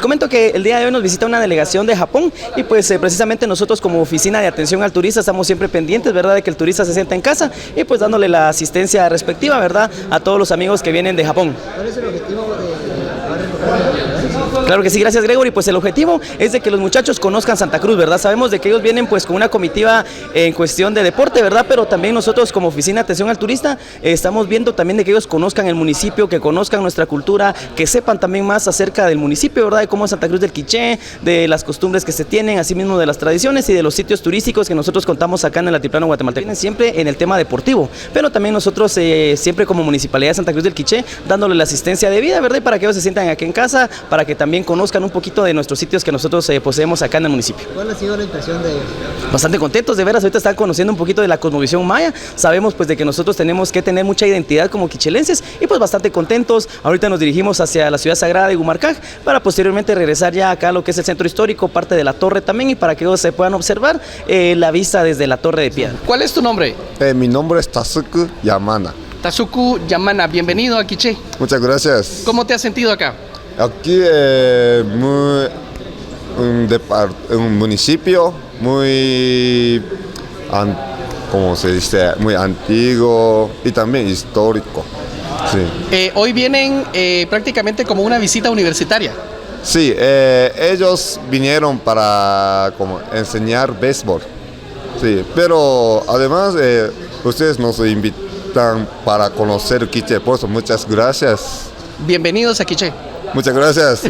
comento que el día de hoy nos visita una delegación de Japón y pues precisamente nosotros como oficina de atención al turista estamos siempre pendientes, ¿verdad?, de que el turista se sienta en casa y pues dándole la asistencia respectiva, ¿verdad?, a todos los amigos que vienen de Japón. ¿Cuál es el objetivo de Claro que sí, gracias Gregory. Pues el objetivo es de que los muchachos conozcan Santa Cruz, ¿verdad? Sabemos de que ellos vienen pues con una comitiva en cuestión de deporte, ¿verdad? Pero también nosotros como oficina de atención al turista estamos viendo también de que ellos conozcan el municipio, que conozcan nuestra cultura, que sepan también más acerca del municipio, ¿verdad? De cómo es Santa Cruz del Quiché, de las costumbres que se tienen, así mismo de las tradiciones y de los sitios turísticos que nosotros contamos acá en el altiplano guatemalteco. Vienen siempre en el tema deportivo, pero también nosotros siempre como Municipalidad de Santa Cruz del Quiché dándole la asistencia debida, ¿verdad? Y para que ellos se sientan aquí en casa, para que también conozcan un poquito de nuestros sitios que nosotros poseemos acá en el municipio. ¿Cuál ha sido la impresión de ellos? Bastante contentos, de veras, ahorita están conociendo un poquito de la cosmovisión maya, sabemos pues de que nosotros tenemos que tener mucha identidad como quichelenses y pues bastante contentos. Ahorita nos dirigimos hacia la ciudad sagrada de Gumarcaj para posteriormente regresar ya acá a lo que es el centro histórico, parte de la torre también, y para que ellos se puedan observar la vista desde la torre de piedra. ¿Cuál es tu nombre? Mi nombre es Tasuku Yamana. Tasuku Yamana, bienvenido a Quiché. Muchas gracias. ¿Cómo te has sentido acá? Aquí un municipio muy, ¿cómo se dice? Muy antiguo y también histórico. Sí, Hoy vienen prácticamente como una visita universitaria. sí, ellos vinieron para como enseñar béisbol. Sí, pero además ustedes nos invitan para conocer Quiché, por eso muchas gracias. Bienvenidos a Quiché. Muchas gracias.